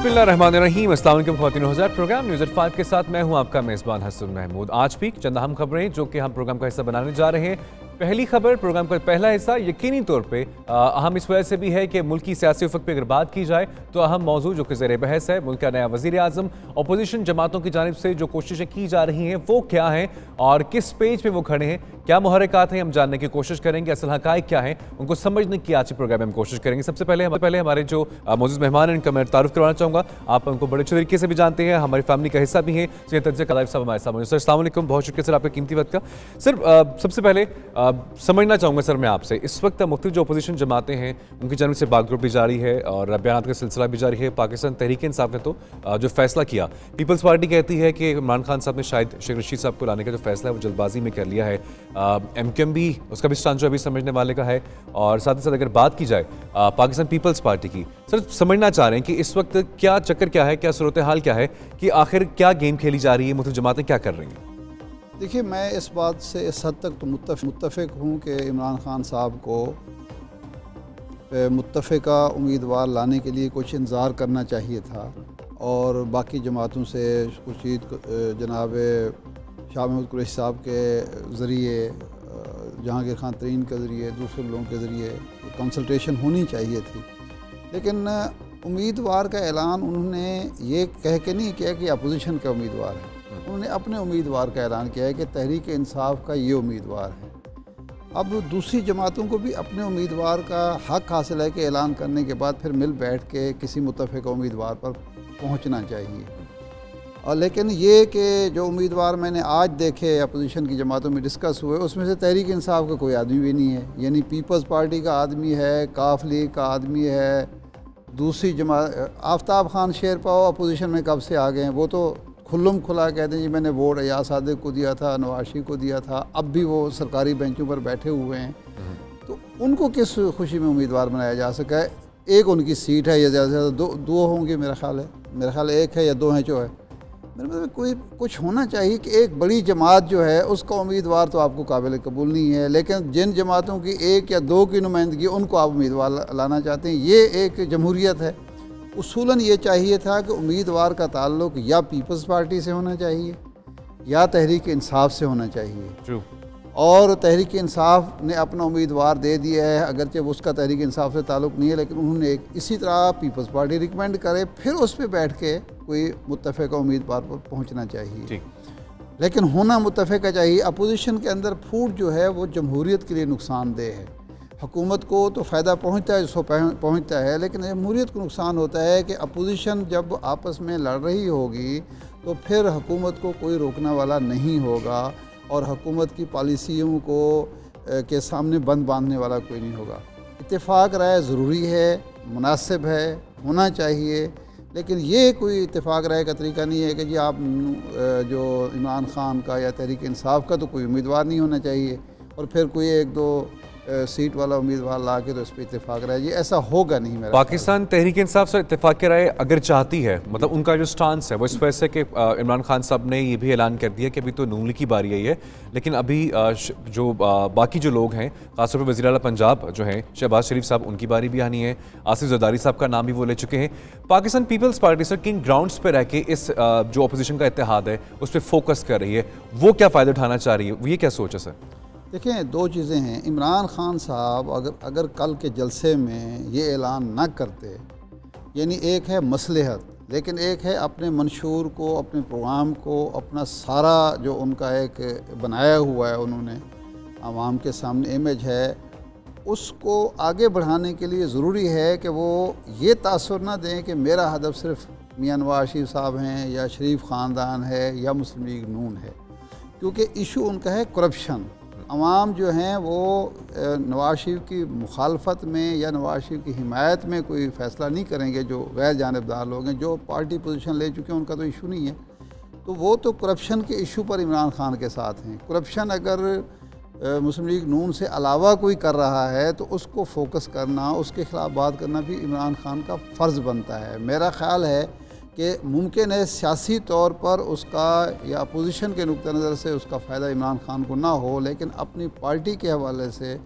बिस्मिल्लाहिर्रहमानिर्रहीम। अस्सलाम वालेकुम ख़वातीन और हज़रात। प्रोग्राम न्यूज़ एट 5 के साथ मैं हूं आपका मेज़बान हसन महमूद। आज भी चंद अहम खबरें जो कि हम प्रोग्राम का हिस्सा बनाने जा रहे हैं। पहली खबर, प्रोग्राम का पहला हिस्सा यकीनी तौर पे अहम इस वजह से भी है कि मुल्क की सियासी उफ़क़ पर अगर बात की जाए तो अहम मौजू जो कि ज़ेर बहस है, मुल्क का नया वज़ीर आज़म अपोजिशन जमातों की जानिब से जो कोशिशें की जा रही हैं वो क्या हैं और किस पेज पे वो खड़े हैं, क्या मुहर्रिकात हैं, हम जानने की कोशिश करेंगे। असल हक़ाइक़ क्या है उनको समझने की आज के प्रोग्राम में हम कोशिश करेंगे। सबसे पहले हमारे जो मौजूद मेहमान हैं इनका मैं तारुफ करवाना चाहूँगा। आप उनको बड़े अच्छे तरीके से भी जानते हैं, हमारी फैमिली का हिस्सा भी हैं। सैयद तंज़ीर कलाइफ साहब हमारे सामने। सर अस्सलाम वालेकुम, बहुत शुक्रिया सर आपके कीमती वक्त का। सर सबसे पहले समझना चाहूँगा सर मैं आपसे, इस वक्त मुख्तलिफ जो अपोजिशन जमातें हैं उनकी जानिब से बागडोर भी जारी है और बयान का सिलसिला भी जारी है। पाकिस्तान तहरीक इंसाफ ने तो जो फैसला किया, पीपल्स पार्टी कहती है कि इमरान खान साहब ने शायद शेख रशीद साहब को लाने का जो फैसला है वो जल्दबाजी में कर लिया है। MQM भी उसका भी स्टांस जो अभी समझने वाले का है। और साथ ही साथ अगर बात की जाए पाकिस्तान पीपल्स पार्टी की, सर समझना चाह रहे हैं कि इस वक्त क्या चक्कर क्या है, क्या सूरत हाल क्या है कि आखिर क्या गेम खेली जा रही है, मुख्तलिफ जमातें क्या कर रही हैं? देखिए, मैं इस बात से इस हद तक तो मुत्तफ़िक हूँ कि इमरान खान साहब को मुत्तफ़िका उम्मीदवार लाने के लिए कुछ इंतज़ार करना चाहिए था और बाकी जमातों से खुर्शीद जनाब शाह महमूद कुरैशी साहब के ज़रिए, जहांगीर खान तरीन के ज़रिए, दूसरे लोगों के ज़रिए कंसल्टेशन होनी चाहिए थी। लेकिन उम्मीदवार का ऐलान उन्होंने ये कह के नहीं किया कि अपोजिशन का उम्मीदवार है, उन्होंने अपने उम्मीदवार का ऐलान किया है कि तहरीक इंसाफ का ये उम्मीदवार है। अब दूसरी जमातों को भी अपने उम्मीदवार का हक़ हासिल है कि ऐलान करने के बाद फिर मिल बैठ के किसी मुत्तफ़िक़ उम्मीदवार पर पहुंचना चाहिए। और लेकिन ये कि जो उम्मीदवार मैंने आज देखे अपोजिशन की जमातों में डिस्कस हुए, उसमें से तहरीक इंसाफ का कोई आदमी भी नहीं है। यानी पीपल्स पार्टी का आदमी है, काफ लीग का आदमी है, दूसरी जमात आफ्ताब खान शेरपा अपोजिशन में कब से आ गए हैं, वो तो खुल्लम खुला कहते हैं जी मैंने वोट अयाज सादिक को दिया था, नवाज शरीफ को दिया था, अब भी वो सरकारी बेंचों पर बैठे हुए हैं। तो उनको किस खुशी में उम्मीदवार बनाया जा सका है? एक उनकी सीट है या ज़्यादा से ज़्यादा दो होंगे, मेरा ख्याल है एक है या दो हैं जो है। मेरे मतलब कोई कुछ होना चाहिए कि एक बड़ी जमात जो है उसका उम्मीदवार तो आपको काबिल कबूल नहीं है, लेकिन जिन जमातों की एक या दो की नुमाइंदगी उनको आप उम्मीदवार लाना चाहते हैं, ये एक जमहूरियत है। उसूलन ये चाहिए था कि उम्मीदवार का ताल्लुक या पीपल्स पार्टी से होना चाहिए या तहरीक इंसाफ से होना चाहिए। और तहरीक इंसाफ ने अपना उम्मीदवार दे दिया है, अगरचे उसका तहरीक इंसाफ से ताल्लुक़ नहीं है, लेकिन उन्होंने एक इसी तरह पीपल्स पार्टी रिकमेंड करे, फिर उस पर बैठ के कोई मुत्तफ़िक़ा उम्मीदवार पर पहुंचना चाहिए। लेकिन होना मुत्तफ़िक़ा चाहिए। अपोजिशन के अंदर फूट जो है वो जमहूरियत के लिए नुकसानदेह है। हुकूमत को तो फ़ायदा पहुँचता है, जिसको पहुँचता है, लेकिन जमहूरियत को नुकसान होता है कि अपोजिशन जब आपस में लड़ रही होगी तो फिर हुकूमत को कोई रोकने वाला नहीं होगा और हुकूमत की पॉलिसियों को के सामने बंद बांधने वाला कोई नहीं होगा। इत्तेफाक राय ज़रूरी है, मुनासिब है, होना चाहिए, लेकिन ये कोई इत्तेफाक राय का तरीका नहीं है कि जी आप जो इमरान खान का या तहरीक इंसाफ का तो कोई उम्मीदवार नहीं होना चाहिए और फिर कोई एक दो सीट वाला उम्मीदवार ला के तो इस पर इत्तेफाक राय, ये ऐसा होगा नहीं। मेरा पाकिस्तान तहरीक इंसाफ से इत्तेफाक की राय अगर चाहती है, मतलब उनका जो स्टांस है वो इस वजह से कि इमरान खान साहब ने ये भी ऐलान कर दिया कि अभी तो नून लीग की बारी आई है, लेकिन अभी जो बाकी जो लोग हैं खासतौर पर वज़ीर आला पंजाब जो हैं शहबाज शरीफ साहब, उनकी बारी भी आनी है। आसिफ जरदारी साहब का नाम भी वो ले चुके हैं। पाकिस्तान पीपल्स पार्टी सर किन ग्राउंड्स पर रह के इस जो अपोजिशन का इत्तेहाद है उस पर फोकस कर रही है, वो क्या फ़ायदा उठाना चाह रही है, ये क्या सोच है सर? देखें, दो चीज़ें हैं। इमरान खान साहब अगर कल के जलसे में ये ऐलान ना करते, यानी एक है मसलहत, लेकिन एक है अपने मंशूर को, अपने प्रोग्राम को, अपना सारा जो उनका एक बनाया हुआ है उन्होंने आवाम के सामने इमेज है, उसको आगे बढ़ाने के लिए ज़रूरी है कि वो ये तासुर ना दें कि मेरा हदफ सिर्फ मियां नवाज शरीफ साहब हैं या शरीफ ख़ानदान है या मुस्लिम लीग नून है, क्योंकि इशू उनका है करप्शन। अवाम जो हैं वो नवाज शरीफ की मुखालफत में या नवाज शरीफ की हिमायत में कोई फ़ैसला नहीं करेंगे। जो गैर जानिबदार लोग हैं, जो पार्टी पोजीशन ले चुके हैं, उनका तो इशू नहीं है, तो वो तो करप्शन के इशू पर इमरान खान के साथ हैं। करप्शन अगर मुस्लिम लीग नून से अलावा कोई कर रहा है तो उसको फोकस करना, उसके ख़िलाफ़ बात करना भी इमरान खान का फ़र्ज़ बनता है। मेरा ख़्याल है कि मुमकिन है सियासी तौर पर उसका या अपोजिशन के नुक्ता नज़र से उसका फ़ायदा इमरान खान को ना हो, लेकिन अपनी पार्टी के हवाले से,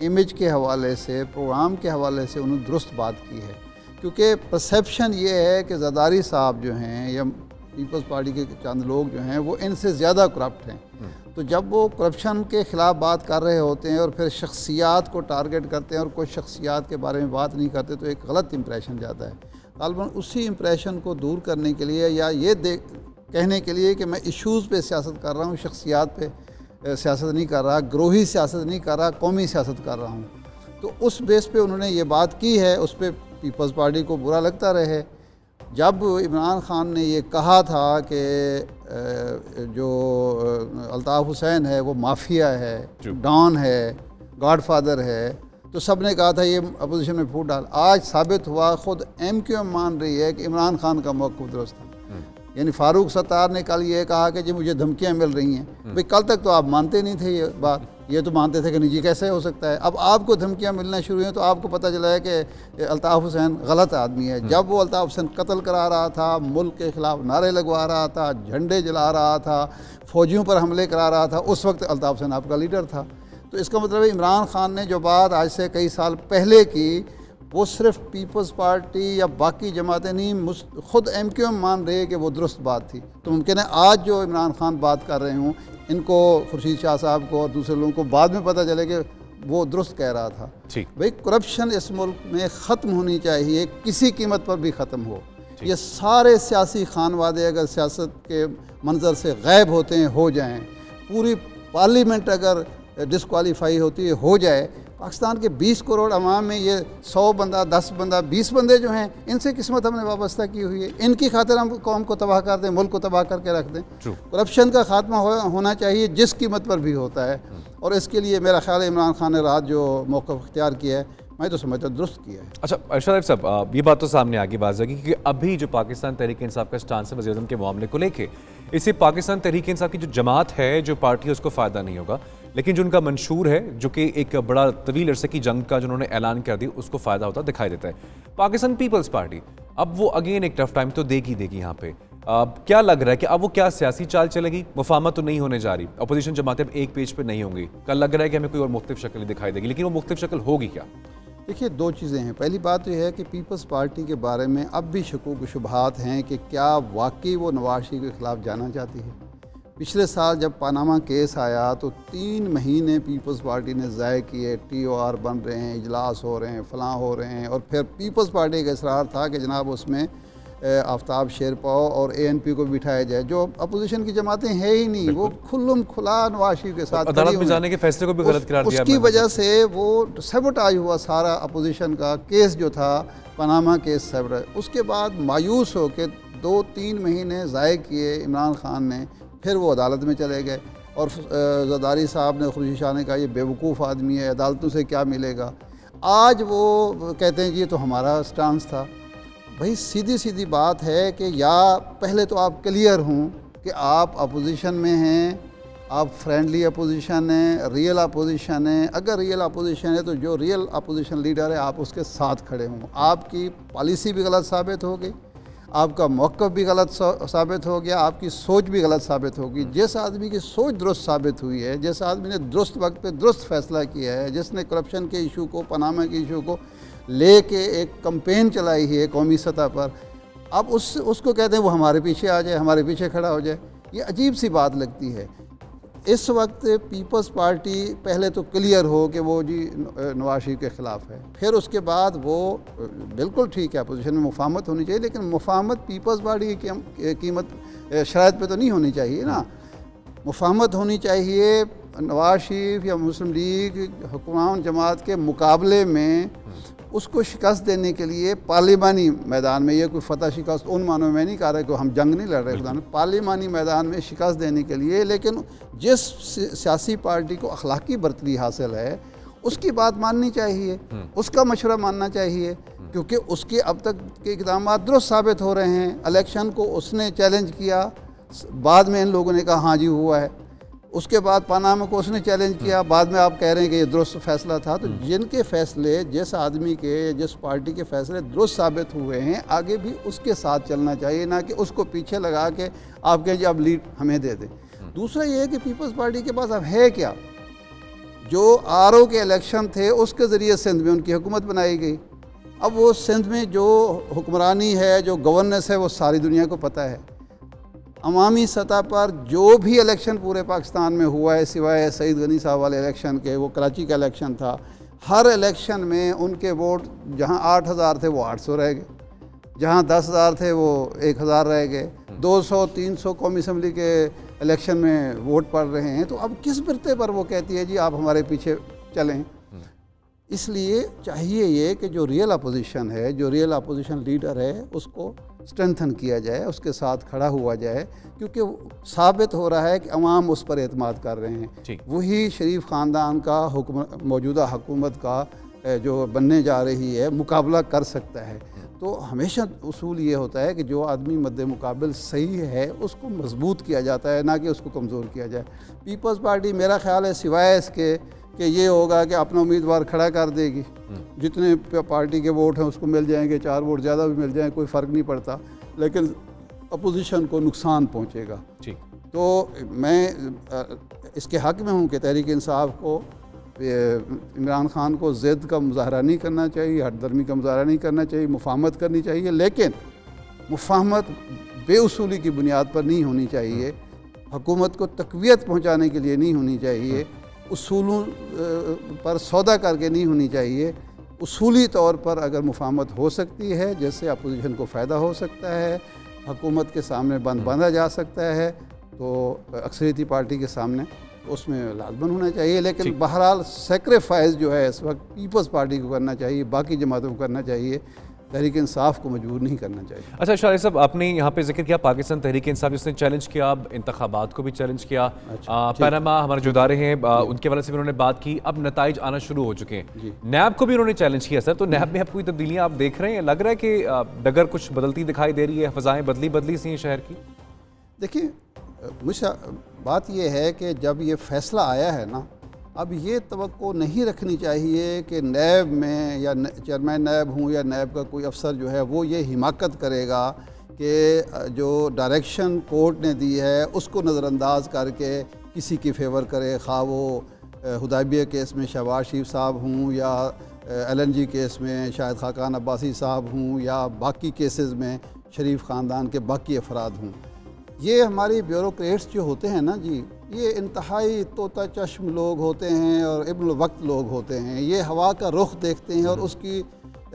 इमेज के हवाले से, प्रोग्राम के हवाले से उन्होंने दुरुस्त बात की है। क्योंकि परसेप्शन ये है कि ज़रदारी साहब जो हैं या पीपल्स पार्टी के चंद लोग जो हैं वो इनसे ज़्यादा करप्ट हैं। तो जब वो करप्शन के ख़िलाफ़ बात कर रहे होते हैं और फिर शख्सियात को टारगेट करते हैं और कुछ शख्सियात के बारे में बात नहीं करते, तो एक गलत इंप्रेशन जाता है। गालबन उसी इंप्रेशन को दूर करने के लिए या ये कहने के लिए कि मैं इश्यूज़ पे सियासत कर रहा हूँ, शख्सियात पे सियासत नहीं कर रहा, ग्रोही सियासत नहीं कर रहा, कौमी सियासत कर रहा हूँ, तो उस बेस पे उन्होंने ये बात की है। उस पर पीपल्स पार्टी को बुरा लगता रहे। जब इमरान खान ने ये कहा था कि जो अल्ताफ़ हुसैन है वो माफिया है, डॉन है, गॉडफादर है, तो सब ने कहा था ये अपोजिशन में फूट डाल। आज साबित हुआ, ख़ुद MQM मान रही है कि इमरान खान का मौक़िफ़ दुरुस्त था। यानी फ़ारूक सत्तार ने कल ये कहा कि जी मुझे धमकियाँ मिल रही हैं। भाई कल तक तो आप मानते नहीं थे ये बात, ये तो मानते थे कि नहीं जी कैसे हो सकता है। अब आपको धमकियाँ मिलना शुरू हुई तो आपको पता चला है कि अल्ताफ़ हुसैन गलत आदमी है। जब वो अल्ताफ़ हुसैन कत्ल करा रहा था, मुल्क के ख़िलाफ़ नारे लगवा रहा था, झंडे जला रहा था, फ़ौजियों पर हमले करा रहा था, उस वक्त अल्ताफ़ हुसैन आपका लीडर था। तो इसका मतलब है इमरान खान ने जो बात आज से कई साल पहले की, वो सिर्फ पीपल्स पार्टी या बाकी जमातें नहीं, ख़ुद MQM मान रहे कि वो दुरुस्त बात थी। तो मुमकिन है आज जो इमरान खान बात कर रहे हूँ, इनको खुर्शीद शाह साहब को और दूसरे लोगों को बाद में पता चले कि वो दुरुस्त कह रहा था। भाई करप्शन इस मुल्क में ख़त्म होनी चाहिए, किसी कीमत पर भी ख़त्म हो। ये सारे सियासी खानवादे अगर सियासत के मंजर से गायब होते हैं, हो जाएँ, पूरी पार्लियामेंट अगर डिस्क्वालीफाई होती है, हो जाए, पाकिस्तान के 20 करोड़ अवाम में ये 100 बंदा, 10 बंदा, 20 बंदे जो हैं, इनसे किस्मत हमने वाबस्ता की हुई है। इनकी खातिर हम कौम को तबाह कर दें, मुल्क को तबाह करके रख दें। करप्शन का खात्मा होना चाहिए, जिस कीमत पर भी होता है। और इसके लिए मेरा ख्याल है इमरान खान ने रात जो मौक़िफ़ इख्तियार किया है, मैं तो समझता हूँ दुरुस्त किया है। अच्छा अरशद साहब, ये बात तो सामने आ गई बात की कि अभी जो पाकिस्तान तहरीक इंसाफ का स्टांस है वज़ीर-ए-आज़म के मामले को लेके, इससे पाकिस्तान तहरीक इंसाफ की जो जमात है, जो पार्टी है, उसको फ़ायदा नहीं होगा, लेकिन जो उनका मंशूर है, जो कि एक बड़ा तवील अरसे की जंग का जिन्होंने ऐलान कर दिया, उसको फ़ायदा होता दिखाई देता है। पाकिस्तान पीपल्स पार्टी अब वो अगेन एक टफ टाइम तो देगी यहाँ पे। क्या लग रहा है कि अब वो क्या सियासी चाल चलेगी? मुफाहमत तो नहीं होने जा रही, अपोजिशन जमातें अब एक पेज पर नहीं होंगी, कल लग रहा है कि हमें कोई और मुख्तलिफ शक्ल दिखाई देगी, लेकिन वो मुख्तलिफ शक्ल होगी क्या? देखिए, दो चीज़ें हैं। पहली बात तो यह है कि पीपल्स पार्टी के बारे में अब भी शकूक शुबहात हैं कि क्या वाकई वो नवाज शरीफ के ख़िलाफ़ जाना चाहती है। पिछले साल जब पानामा केस आया तो 3 महीने पीपल्स पार्टी ने ज़ाय किए, TOR बन रहे हैं, इजलास हो रहे हैं, फलां हो रहे हैं, और फिर पीपल्स पार्टी का इसरार था कि जनाब उसमें आफ्ताब शेरपा और ANP को बिठाया जाए, जो अपोजिशन की जमातें हैं ही नहीं, वो खुल्लम खुला नवाज शरीफ के साथ अदालत में जाने के फैसले को भी गलत करार दिया। उसकी वजह से वो सैबोटाज हुआ सारा अपोजिशन का केस जो था, पनामा केस सैबोटाज। उसके बाद मायूस हो के 2-3 महीने ज़ाय किए इमरान खान ने, फिर वो अदालत में चले गए और ज़रदारी साहब ने, खुर्शीद शाह ने कहा ये बेवकूफ़ आदमी है, अदालतों से क्या मिलेगा। आज वो कहते हैं कि ये तो हमारा स्टांस था। भाई सीधी सीधी बात है कि या पहले तो आप क्लियर हों कि आप अपोजिशन में हैं, आप फ्रेंडली अपोजिशन हैं, रियल अपोजिशन है। अगर रियल अपोजिशन है तो जो रियल अपोजिशन लीडर है आप उसके साथ खड़े हों। आपकी पॉलिसी भी गलत साबित हो गई, आपका मौक़िफ़ भी गलत साबित हो गया, आपकी सोच भी गलत साबित होगी। जिस आदमी की सोच दुरुस्त साबित हुई है, जिस आदमी ने दुरुस्त वक्त पे दुरुस्त फैसला किया है, जिसने करप्शन के इशू को, पनामा के इशू को लेके एक कैंपेन चलाई है कौमी सतह पर, अब उसको कहते हैं वो हमारे पीछे आ जाए, हमारे पीछे खड़ा हो जाए। ये अजीब सी बात लगती है। इस वक्त पीपल्स पार्टी पहले तो क्लियर हो कि वो जी नवाज शरीफ के ख़िलाफ़ है, फिर उसके बाद वो बिल्कुल ठीक है अपोजिशन में मुफाहमत होनी चाहिए, लेकिन मुफाहमत पीपल्स पार्टी की कीमत शराइत पे तो नहीं होनी चाहिए ना। मुफाहमत होनी चाहिए नवाज शरीफ या मुस्लिम लीग हुक्मरान जमात के मुकाबले में उसको शिकस्त देने के लिए पार्लिमानी मैदान में, ये कोई फतह शिकस्त उन मानों में नहीं कह रहे कि हम जंग नहीं लड़ रहे, खुदा ने पार्लिमानी मैदान में शिकस्त देने के लिए। लेकिन जिस सियासी पार्टी को अखलाकी बरतरी हासिल है उसकी बात माननी चाहिए, उसका मशवरा मानना चाहिए, क्योंकि उसके अब तक के इक़दाम दुरुस्त साबित हो रहे हैं। इलेक्शन को उसने चैलेंज किया, बाद में इन लोगों ने कहा हाँ जी हुआ है। उसके बाद पनामा को उसने चैलेंज किया, बाद में आप कह रहे हैं कि ये दुरुस्त फैसला था। तो जिनके फैसले, जिस आदमी के, जिस पार्टी के फैसले दुरुस्त साबित हुए हैं, आगे भी उसके साथ चलना चाहिए, ना कि उसको पीछे लगा के आप कहें जी अब लीड हमें दे दें। दूसरा ये है कि पीपल्स पार्टी के पास अब है क्या। जो RO के इलेक्शन थे उसके ज़रिए सिंध में उनकी हुकूमत बनाई गई, अब वो सिंध में जो हुक्मरानी है, जो गवर्नेंस है, वो सारी दुनिया को पता है। अवामी सतह पर जो भी इलेक्शन पूरे पाकिस्तान में हुआ है सिवाय सईद गनी साहब वाले इलेक्शन के, वो कराची का इलेक्शन था, हर इलेक्शन में उनके वोट जहां 8,000 थे वो 800 रह गए, जहां 10,000 थे वो 1,000 रह गए। 200-300 कौमी असम्बली के इलेक्शन में वोट पड़ रहे हैं। तो अब किस बिरते पर वो कहती है जी आप हमारे पीछे चलें। इसलिए चाहिए ये कि जो रियल अपोजिशन है, जो रियल अपोजिशन लीडर है, उसको स्ट्रेंथन किया जाए, उसके साथ खड़ा हुआ जाए, क्योंकि साबित हो रहा है कि अवाम उस पर एतमाद कर रहे हैं। वही शरीफ ख़ानदान का मौजूदा हुकूमत का जो बनने जा रही है मुकाबला कर सकता है। तो हमेशा उसूल ये होता है कि जो आदमी मद्दे मुकाबिल सही है उसको मजबूत किया जाता है, ना कि उसको कमज़ोर किया जाए। पीपल्स पार्टी मेरा ख्याल है सिवाय इसके कि ये होगा कि अपना उम्मीदवार खड़ा कर देगी, जितने पार्टी के वोट हैं उसको मिल जाएंगे, 4 वोट ज़्यादा भी मिल जाएँ कोई फ़र्क नहीं पड़ता, लेकिन अपोजिशन को नुकसान पहुँचेगा। तो मैं इसके हक़ में हूँ कि तहरीक इंसाफ को, इमरान खान को ज़िद का मुजाहरा नहीं करना चाहिए, हटदर्मी का मुजाहरा नहीं करना चाहिए, मुफाहमत करनी चाहिए, लेकिन मुफाहमत बेउसूली की बुनियाद पर नहीं होनी चाहिए, हुकूमत को तक़वियत पहुँचाने के लिए नहीं होनी चाहिए, उसूलों पर सौदा करके नहीं होनी चाहिए। उसूली तौर पर अगर मुफाहमत हो सकती है, जैसे अपोजिशन को फ़ायदा हो सकता है, हुकूमत के सामने बंद बांधा जा सकता है, तो अक्सरियती पार्टी के सामने उसमें लाजमन होना चाहिए। लेकिन बहरहाल सेक्रीफाइस जो है इस वक्त पीपल्स पार्टी को करना चाहिए, बाकी जमातों को करना चाहिए, तहरीक इंसाफ को मजबूर नहीं करना चाहिए। अच्छा शारिर साहब, आपने यहाँ पे जिक्र किया पाकिस्तान तहरीक इंसाफ जिसने चैलेंज किया, अब इंतखाबात को भी चैलेंज किया। पैनामा हमारे जो इदारे हैं उनके वाले से भी उन्होंने बात की, अब नताइज आना शुरू हो चुके हैं। नैब को भी उन्होंने चैलेंज किया सर, तो नैब में अब कोई तब्दीलियाँ आप देख रहे हैं? लग रहा है कि डगर कुछ बदलती दिखाई दे रही है, फ़ज़ाएँ बदली सी हैं शहर की? देखिए, मुझे बात यह है कि जब ये फ़ैसला आया है ना, अब ये तवक्को नहीं रखनी चाहिए कि नैब में या चेयरमैन नैब हूँ या नैब का कोई अफसर जो है वो ये हिमाकत करेगा कि जो डायरेक्शन कोर्ट ने दी है उसको नज़रअंदाज करके किसी की फेवर करे, खा वो हुदैबिया केस में शहबाज शरीफ साहब हूँ या LNG केस में शाहिद खाकान अब्बासी साहब हूँ या बाकी केसेस में शरीफ ख़ानदान के बाकी अफराद हूँ। ये हमारी ब्यूरोक्रेट्स जो होते हैं ना जी, ये इंतहाई तोता चश्म लोग होते हैं और इब्न वक्त लोग होते हैं। ये हवा का रुख देखते हैं और उसकी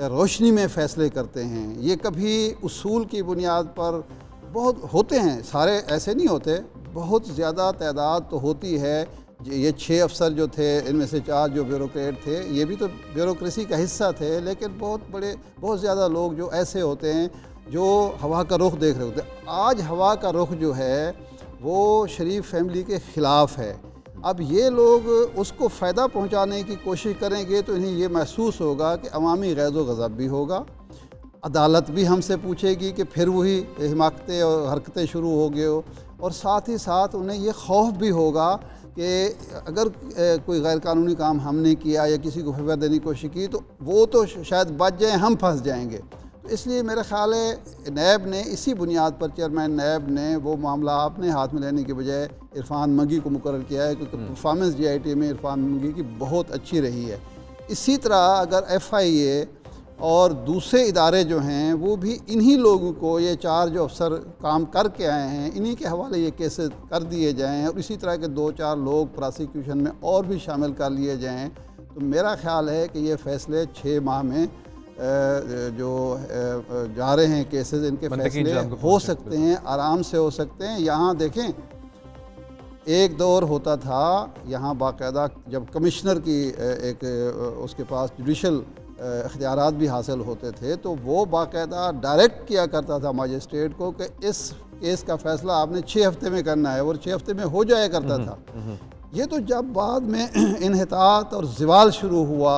रोशनी में फ़ैसले करते हैं। ये कभी उसूल की बुनियाद पर बहुत होते हैं, सारे ऐसे नहीं होते, बहुत ज़्यादा तादाद तो होती है। ये 6 अफसर जो थे, इनमें से 4 जो ब्यूरोक्रेट थे, ये भी तो ब्यूरोक्रेसी का हिस्सा थे, लेकिन बहुत ज़्यादा लोग जो ऐसे होते हैं जो हवा का रुख देख रहे होते हैं। आज हवा का रुख जो है वो शरीफ फैमिली के ख़िलाफ़ है। अब ये लोग उसको फ़ायदा पहुंचाने की कोशिश करेंगे तो इन्हें ये महसूस होगा कि अवामी गैज़ व गज़ब भी होगा, अदालत भी हमसे पूछेगी कि फिर वही हिमाकतें और हरकतें शुरू हो गए हो, और साथ ही साथ उन्हें ये खौफ भी होगा कि अगर कोई गैर कानूनी काम हमने किया या किसी को फेवर देने की कोशिश की तो वो तो शायद बच जाएँ, हम फंस जाएंगे। तो इसलिए मेरा ख़्याल है नैब ने इसी बुनियाद पर, चेयरमैन नैब ने वो मामला अपने हाथ में लेने के बजाय इरफान मंगी को मुकर्रर किया है, क्योंकि परफॉर्मेंस GIT में इरफान मंगी की बहुत अच्छी रही है। इसी तरह अगर FIA और दूसरे इदारे जो हैं वो भी इन्हीं लोगों को, ये 4 जो अफसर काम करके आए हैं, इन्हीं के हवाले ये केसेस कर दिए जाएँ और इसी तरह के 2-4 लोग प्रोसिक्यूशन में और भी शामिल कर लिए जाएँ, तो मेरा ख़्याल है कि ये फ़ैसले 6 माह में जो जा रहे हैं केसेस, इनके फैसले हो सकते हैं, आराम से हो सकते हैं। यहाँ देखें, एक दौर होता था यहाँ बाकायदा जब कमिश्नर की एक उसके पास जुडिशल इख्तियारात भी हासिल होते थे, तो वो बाकायदा डायरेक्ट किया करता था मजिस्ट्रेट को कि इस केस का फ़ैसला आपने 6 हफ्ते में करना है, और 6 हफ्ते में हो जाया करता था। ये तो जब बाद में इन्हितात और ज़वाल शुरू हुआ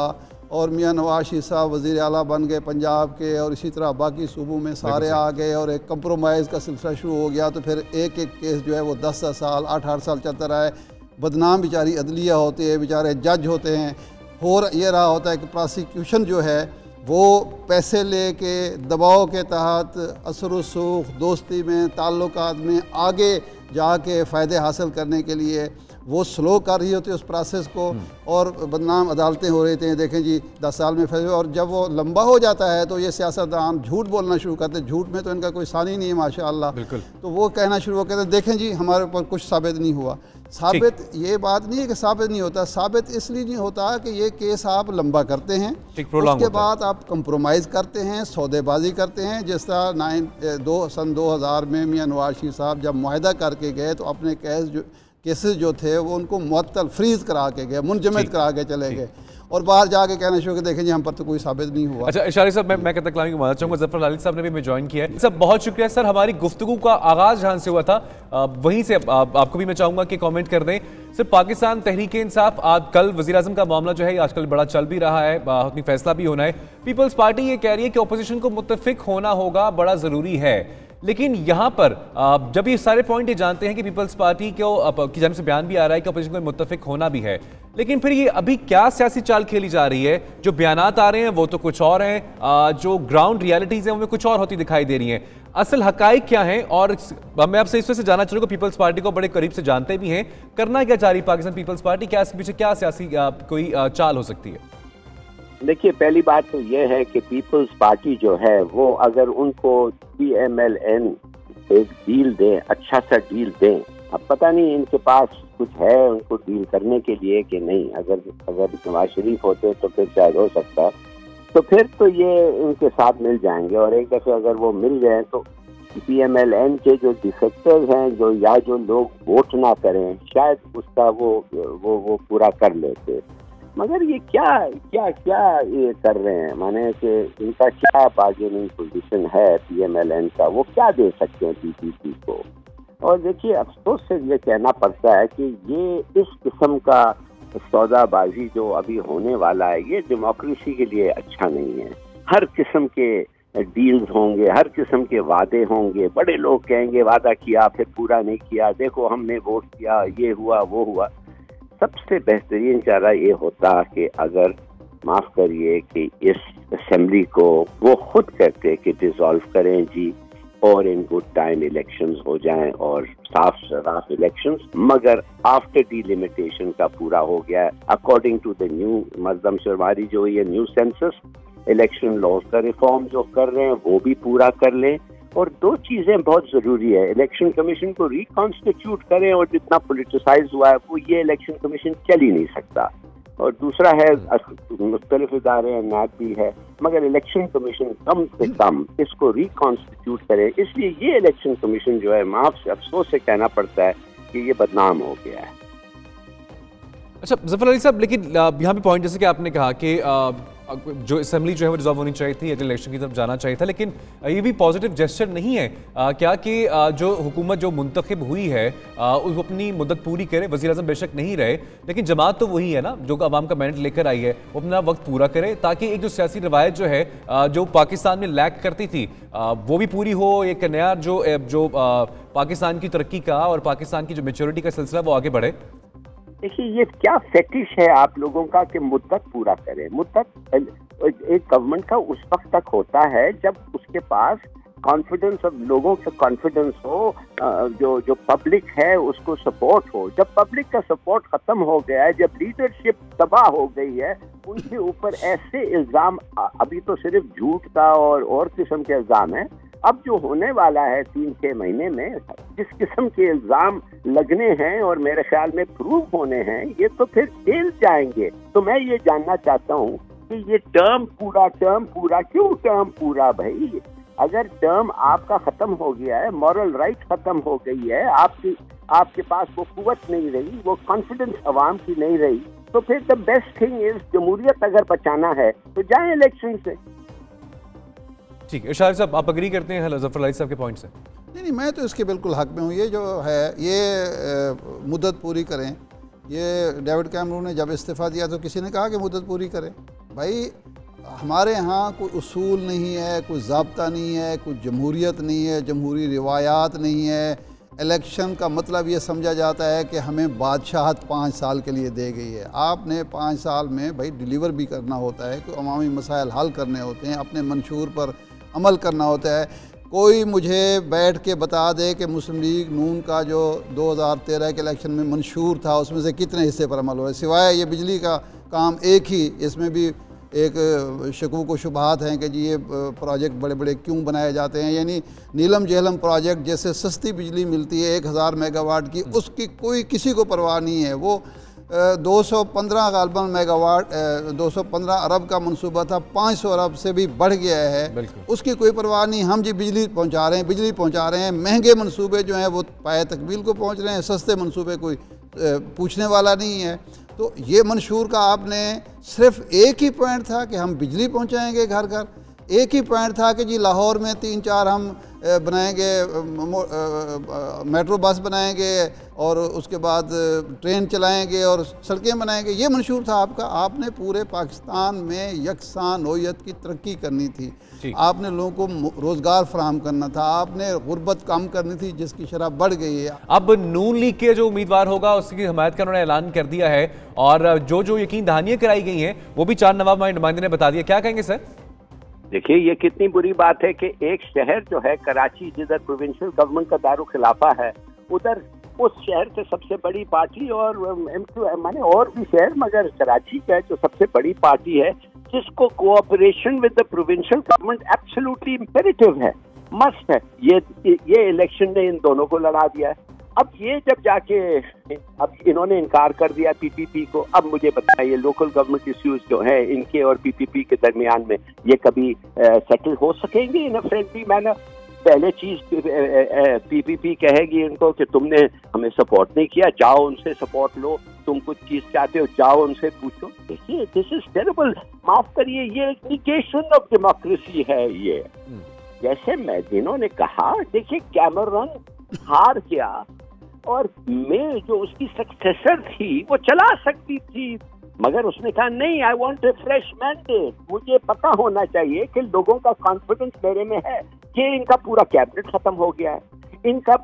और मियाँ नवाज शरीफ साहब वज़ीर आला बन गए पंजाब के, और इसी तरह बाकी सूबों में सारे आ गए और एक कंप्रोमाइज़ का सिलसिला शुरू हो गया, तो फिर एक एक केस जो है वो 10-10 साल 8-8 साल चलता रहा है। बदनाम बेचारी अदलिया होती है, बेचारे जज होते हैं। और ये रहा होता है कि प्रोसिक्यूशन जो है वो पैसे लेके दबाव के तहत असर रसूख दोस्ती में ताल्लुकात में आगे जाके फ़ायदे हासिल करने के लिए वो स्लो कर रही होती है उस प्रोसेस को, और बदनाम अदालतें हो रही थी, देखें जी 10 साल में फैसले, और जब वो लंबा हो जाता है तो ये सियासतदान झूठ बोलना शुरू करते हैं। झूठ में तो इनका कोई सानी नहीं है माशाअल्लाह, तो वो कहना शुरू कहते हैं देखें जी हमारे ऊपर कुछ साबित नहीं हुआ। साबित ये बात नहीं है कि साबित नहीं होता, साबित इसलिए नहीं होता कि ये केस आप लंबा करते हैं, उसके बाद आप कंप्रोमाइज़ करते हैं, सौदेबाजी करते हैं। जिस तरह सन 2000 में मियां नवाज शरीफ साहब जब मुआहदा करके गए तो अपने केसेस जो थे वो उनको मुअत्तल फ्रीज करा के गए, मुंजमद करा के चले गए, और बाहर जाके कहना शुरू कर देखें जी हम पर तो कोई साबित नहीं हुआ। अच्छा इशारी साहब, मैं कहता कलामी को मानना चाहूँगा, जफर लाली साहब ने भी हमें ज्वाइन किया है। सब बहुत शुक्रिया सर। हमारी गुफ्तगू का आगाज जहाँ से हुआ था वहीं से आपको भी मैं चाहूँगा कि कमेंट कर दें। सिर्फ पाकिस्तान तहरीक इंसाफ, आज कल वज़ीर आज़म का मामला जो है आजकल बड़ा चल भी रहा है, अपनी फैसला भी होना है। पीपल्स पार्टी ये कह रही है कि अपोजिशन को मुत्तफिक होना होगा, बड़ा ज़रूरी है। लेकिन यहाँ पर जब ये सारे पॉइंट ये जानते हैं कि पीपल्स पार्टी की जानिब से बयान भी आ रहा है कि अपोजिशन को मुत्तफिक होना भी है, लेकिन फिर ये अभी क्या सियासी चाल खेली जा रही है? जो बयानात आ रहे हैं वो तो कुछ और हैं, जो ग्राउंड रियलिटीज़ हैं उनमें कुछ और होती दिखाई दे रही हैं। असल हकाइक क्या हैं? और मैं आपसे इस वजह से जानना चाहूँगा, पीपल्स पार्टी को बड़े करीब से जानते भी हैं, करना क्या चाह रही पाकिस्तान पीपल्स पार्टी, क्या इसके पीछे क्या सियासी कोई चाल हो सकती है? देखिए, पहली बात तो यह है कि पीपल्स पार्टी जो है वो अगर उनको PMLN एक डील दें, अच्छा सा डील दें, अब पता नहीं इनके पास कुछ है उनको डील करने के लिए कि नहीं। अगर नवाज शरीफ होते तो फिर शायद हो सकता, तो फिर तो ये उनके साथ मिल जाएंगे, और एक दफ़े अगर वो मिल जाए तो PMLN के जो डिफेक्टर्स हैं, जो लोग वोट ना करें, शायद उसका वो पूरा कर लेते। मगर ये क्या ये कर रहे हैं, माने कि इनका क्या बार्गेनिंग पोजीशन है PMLN का, वो क्या दे सकते हैं PPP को। और देखिए, अफसोस से ये कहना पड़ता है कि ये इस किस्म का सौदाबाजी जो अभी होने वाला है, ये डेमोक्रेसी के लिए अच्छा नहीं है। हर किस्म के डील्स होंगे, हर किस्म के वादे होंगे, बड़े लोग कहेंगे वादा किया फिर पूरा नहीं किया, देखो हमने वोट किया, ये हुआ वो हुआ। सबसे बेहतरीन चारा ये होता कि अगर माफ़ करिए कि इस असेंबली को वो खुद कहते कि डिसॉल्व करें जी, और इन गुड टाइम इलेक्शंस हो जाएं और साफ शराफ इलेक्शंस, मगर आफ्टर डिलिमिटेशन का पूरा हो गया अकॉर्डिंग टू द न्यू मरदमशुमारी जो ये न्यू सेंसस, इलेक्शन लॉज का रिफॉर्म जो कर रहे हैं वो भी पूरा कर लें। और दो चीज़ें बहुत ज़रूरी है, इलेक्शन कमीशन को रिकॉन्स्टिट्यूट करें, और जितना पोलिटिसाइज हुआ है वो ये इलेक्शन कमीशन चल ही नहीं सकता। और दूसरा है मुख्तलिफ इदारे हैं, नैब भी है, मगर इलेक्शन कमीशन कम से कम इसको रिकॉन्स्टिट्यूट करे। इसलिए ये इलेक्शन कमीशन जो है, माफ से अफसोस से कहना पड़ता है कि ये बदनाम हो गया है। अच्छा जफर अली साहब, लेकिन यहाँ पे पॉइंट जैसे कि आपने कहा कि जो असेंबली जो है वो रिजॉल्व होनी चाहिए थी, इलेक्शन की तरफ जाना चाहिए था, लेकिन ये भी पॉजिटिव जेस्चर नहीं है क्या कि जो हुकूमत जो मुंतखब हुई है वो अपनी मुद्दत पूरी करे। वज़ीर आज़म बेशक नहीं रहे, लेकिन जमात तो वही है ना जो आवाम का मैंडेट लेकर आई है, वो अपना वक्त पूरा करे, ताकि एक जो सियासी रवायत जो है जो पाकिस्तान में लैक करती थी वो भी पूरी हो। एक नया जो पाकिस्तान की तरक्की का और पाकिस्तान की जो मेच्योरिटी का सिलसिला वो आगे बढ़े। देखिए, ये क्या फेटिश है आप लोगों का कि मुद्दत पूरा करें। मुद्दत एक गवर्नमेंट का उस वक्त तक होता है जब उसके पास कॉन्फिडेंस, और लोगों का कॉन्फिडेंस हो, जो पब्लिक है उसको सपोर्ट हो। जब पब्लिक का सपोर्ट खत्म हो गया है, जब लीडरशिप तबाह हो गई है, उनके ऊपर ऐसे इल्जाम, अभी तो सिर्फ झूठ का और किस्म के इल्जाम है, अब जो होने वाला है 3-6 महीने में जिस किस्म के इल्जाम लगने हैं और मेरे ख्याल में प्रूव होने हैं, ये तो फिर जेल जाएंगे। तो मैं ये जानना चाहता हूँ कि ये टर्म पूरा क्यों टर्म पूरा भाई? अगर टर्म आपका खत्म हो गया है, मॉरल राइट खत्म हो गई है, आपके पास वो कुव्वत नहीं रही, वो कॉन्फिडेंस अवाम की नहीं रही, तो फिर द बेस्ट थिंग इज जमहूरियत अगर बचाना है तो जाएं इलेक्शन से। ठीक है इरशाद साहब, आप अग्री करते हैं जफर अली साहब के पॉइंट से? नहीं, मैं तो इसके बिल्कुल हक में हूँ। ये जो है ये मुद्दत पूरी करें। ये डेविड कैमरून ने जब इस्तीफ़ा दिया तो किसी ने कहा कि मुद्दत पूरी करें? भाई हमारे यहाँ कोई उसूल नहीं है, कोई ज़ाब्ता नहीं है, कोई जमहूरियत नहीं है, जमहूरी रिवायात नहीं है। इलेक्शन का मतलब ये समझा जाता है कि हमें बादशाहत 5 साल के लिए दे गई है। आपने 5 साल में भाई डिलीवर भी करना होता है, कोई अवामी मसाइल हल करने होते हैं, अपने मंशूर पर अमल करना होता है। कोई मुझे बैठ के बता दे कि मुस्लिम लीग नून का जो 2013 के इलेक्शन में मंशूर था उसमें से कितने हिस्से पर अमल हुआ है, सिवाय ये बिजली का काम एक ही, इसमें भी एक शकूक व शुबहात हैं कि जी ये प्रोजेक्ट बड़े बड़े क्यों बनाए जाते हैं। यानी नीलम जहलम प्रोजेक्ट जैसे सस्ती बिजली मिलती है 1000 मेगावाट की, उसकी कोई किसी को परवाह नहीं है। वो 215 गालबन मेगावाट 215 अरब का मंसूबा था, 500 अरब से भी बढ़ गया है, उसकी कोई परवाह नहीं। हम जी बिजली पहुंचा रहे हैं, बिजली पहुंचा रहे हैं। महंगे मंसूबे जो हैं वो पाए तकमील को पहुंच रहे हैं, सस्ते मंसूबे कोई पूछने वाला नहीं है। तो ये मंशूर का आपने सिर्फ एक ही पॉइंट था कि हम बिजली पहुंचाएंगे घर घर, एक ही पॉइंट था कि जी लाहौर में 3-4 हम बनाएंगे, मेट्रो बस बनाएंगे और उसके बाद ट्रेन चलाएंगे और सड़कें बनाएंगे। ये मंशूर था आपका। आपने पूरे पाकिस्तान में यकसां नौयत की तरक्की करनी थी, आपने लोगों को रोज़गार फराहम करना था, आपने गुर्बत कम करनी थी जिसकी शरह बढ़ गई है। अब नून लीग के जो उम्मीदवार होगा उसकी हमायत का उन्होंने ऐलान कर दिया है और जो यकीन दहानियाँ कराई गई हैं वो भी 4 नवाब नुमाइंदे ने बता दिया। क्या कहेंगे सर? देखिए, ये कितनी बुरी बात है कि एक शहर जो है कराची, जिधर प्रोविंशियल गवर्नमेंट का दारुल खिलाफा है, उधर उस शहर से सबसे बड़ी पार्टी और माने और भी शहर, मगर कराची का जो सबसे बड़ी पार्टी है, जिसको cooperation with the provincial government absolutely imperative है, मस्ट है, ये इलेक्शन ने इन दोनों को लड़ा दिया है। अब ये जब जाके अब इन्होंने इनकार कर दिया पीपीपी को, अब मुझे बताइए लोकल गवर्नमेंट इश्यूज जो हैं इनके और पीपीपी के दरमियान में ये कभी सेटल हो सकेंगे इन अ फ्रेंडली मैनर? पहले चीज पीपीपी कहेगी इनको कि तुमने हमें सपोर्ट नहीं किया, जाओ उनसे सपोर्ट लो, तुम कुछ चीज चाहते हो जाओ उनसे पूछो। देखिए, दिस इज टेरिबल, माफ करिए, ये निगेशन ऑफ डेमोक्रेसी है। ये जैसे मैदिनो ने कहा, देखिए कैमरन हार गया और मैं जो उसकी सक्सेसर थी वो चला सकती थी, मगर उसने कहा नहीं, I want a fresh mandate. मुझे पता होना चाहिए कि लोगों का कॉन्फिडेंस मेरे में है कि इनका पूरा कैबिनेट खत्म हो गया है, इनका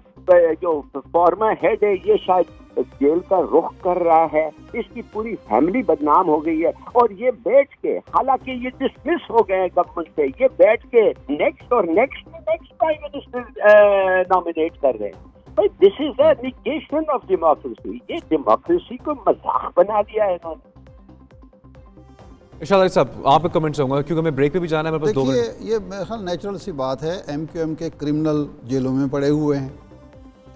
जो फॉर्मर हेड है ये शायद जेल का रुख कर रहा है, इसकी पूरी फैमिली बदनाम हो गई है, और ये बैठ के, हालांकि ये डिसमिस हो गए गवर्नमेंट से, ये बैठ के नेक्स्ट प्राइम मिनिस्टर नॉमिनेट कर रहे हैं। भाई, this is a negation of democracy. ये डेमोक्रेसी को मजाक बना दिया है इन्होंने। इरशाद अली साहब, आप कमेंट चाहूंगा क्योंकि हमें ब्रेक पे भी जाना है, मेरे पास 2 मिनट। ये मेरे ख्याल नेचुरल सी बात है, एमक्यूएम के क्रिमिनल जेलों में पड़े हुए हैं,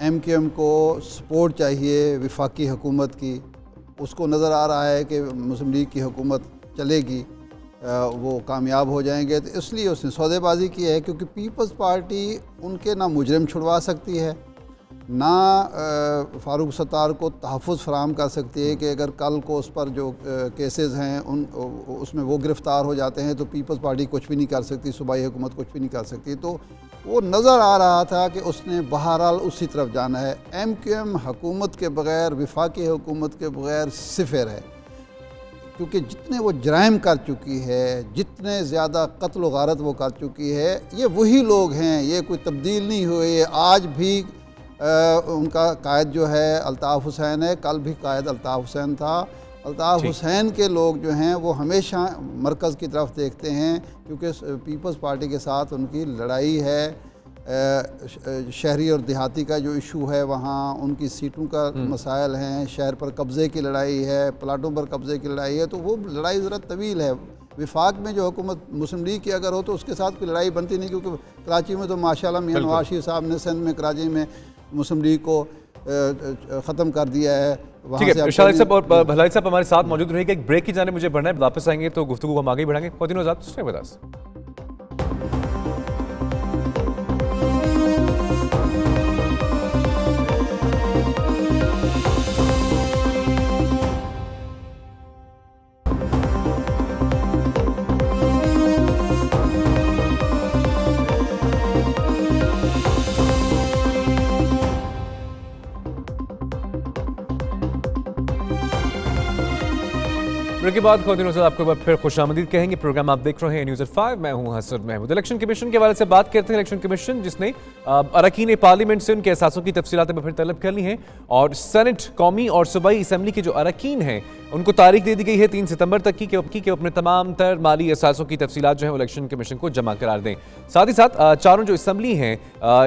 एमक्यूएम को सपोर्ट चाहिए वफाकी हुकूमत की, उसको नज़र आ रहा है कि मुस्लिम लीग की हुकूमत चलेगी, वो कामयाब हो जाएंगे, तो इसलिए उसने सौदेबाजी की है, क्योंकि पीपल्स पार्टी उनके ना मुजरिम छुड़वा सकती है, ना फ़ारूक सत्तार को तहफ़्फ़ुज़ फराहम कर सकती है कि अगर कल को उस पर जो केसेस हैं उसमें वो गिरफ़्तार हो जाते हैं तो पीपल्स पार्टी कुछ भी नहीं कर सकती, सूबाई हुकूमत कुछ भी नहीं कर सकती। तो वो नज़र आ रहा था कि उसने बहरहाल उसी तरफ जाना है। एमक्यूएम हुकूमत के बग़ैर, वफाकी हुकूमत के बग़ैर सिफ़र है, क्योंकि जितने वो जराइम कर चुकी है, जितने ज़्यादा कत्ल व गारत वो कर चुकी है, ये वही लोग हैं, ये कोई तब्दील नहीं हुई। आज भी उनका कायद जो है अल्ताफ़ हुसैन है, कल भी कायद अल्ताफ़ हुसैन था। अल्ताफ़ हुसैन के लोग जो हैं वो हमेशा मरकज़ की तरफ देखते हैं, क्योंकि पीपल्स पार्टी के साथ उनकी लड़ाई है। शहरी और देहाती का जो इशू है, वहाँ उनकी सीटों का मसाइल हैं, शहर पर कब्ज़े की लड़ाई है, प्लाटों पर कब्ज़े की लड़ाई है, तो वो लड़ाई ज़रा तवील है। विफाक में जो हुकूमत मुस्लिम लीग की अगर हो तो उसके साथ कोई लड़ाई बनती नहीं, क्योंकि कराची में तो माशाल्लाह मियां नवाज शरीफ साहब ने सिंध में, कराची में मुस्लिम लीग को ख़त्म कर दिया है। ठीक है, इरशाद साहब और भलाई साहब हमारे साथ मौजूद रहेंगे। एक ब्रेक की जाने मुझे बढ़ना है, वापस आएंगे तो गुफ्तगू हम आगे बढ़ाएंगे। Continue Azad, stay with us. के बाद ख़वातीन से आपको एक बार फिर खुशामदीद कहेंगे। प्रोग्राम आप देख रहे हैं न्यूज़ 5, मैं हूं हसन महमूद। इलेक्शन कमीशन के हवाले से बात करते हैं। इलेक्शन कमीशन जिसने अरकान पार्लियामेंट से उनके एहसासों की तफसीलात फिर तलब कर ली हैं और सेनेट, कौमी और सूबाई असम्बली के जो अरकान हैं उनको तारीख दे दी गई है 3 सितंबर तक की कि अपने तमाम तर माली एहसासों की तफसीलात जो है इलेक्शन कमीशन को जमा करार दें। साथ ही साथ चारों जो असम्बली हैं,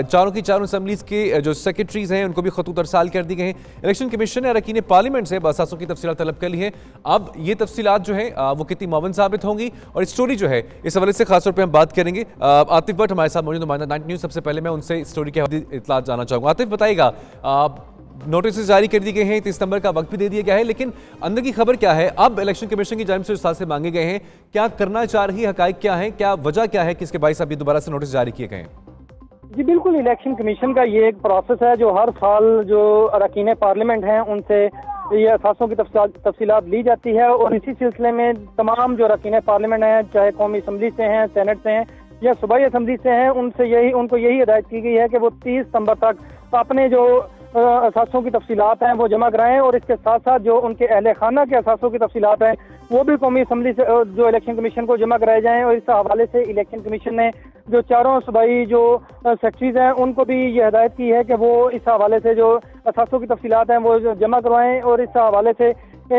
चारों की चारों असम्बलीज के जो सेक्रेटरीज हैं उनको भी खतूत अरसाल कर दी गए हैं। इलेक्शन कमीशन ने अरकान पार्लियामेंट से एहसासों की तफसीलात तलब कर ली है। अब ये तफसीलात जो है वो कितनी मुअव्वन साबित होंगी और स्टोरी जो है इस हवाले से खासतौर पर हम बात करेंगे। आतिफ भट्ट हमारे साथ मौजूद नुमाइंदा 90 न्यूज़। सबसे पहले मैं उनसे स्टोरी के हवाले इतला जानना चाहूँगा। आतिफ बताइएगा, नोटिस जारी कर दी गए हैं, 30 सितंबर का वक्त भी दे दिया गया है, लेकिन अंदर की खबर क्या है? अब इलेक्शन कमीशन की जानिब से जो साथ मांगे गए हैं, क्या करना चाह रही है, हकाइक क्या है, क्या वजह क्या है, किसके बाइस अब ये दोबारा से नोटिस जारी किए गए हैं? जी बिल्कुल, इलेक्शन कमीशन का ये एक प्रोसेस है जो हर साल जो अरकान पार्लियामेंट हैं उनसे ये असासों की तफसीलात ली जाती है और इसी सिलसिले में तमाम जो अरकान पार्लियामेंट हैं, चाहे कौमी असम्बली से हैं, सेनेट से हैं या सूबाई असम्बली से हैं, उनको यही हिदायत की गई है कि वो 30 सितंबर तक अपने जो असासों की तफसीलात हैं वो जमा कराएं और इसके साथ साथ जो उनके अहले खाना के असासों की तफसीलात हैं वो भी कौमी असम्बली से जो इलेक्शन कमीशन को जमा कराए जाएं। और इस हवाले से इलेक्शन कमीशन ने जो चारों सूबाई जो सेक्रेटरीज हैं उनको भी ये हिदायत की है कि वो इस हवाले से जो असासों की तफसीलात हैं वो जमा करवाएं। और इस हवाले से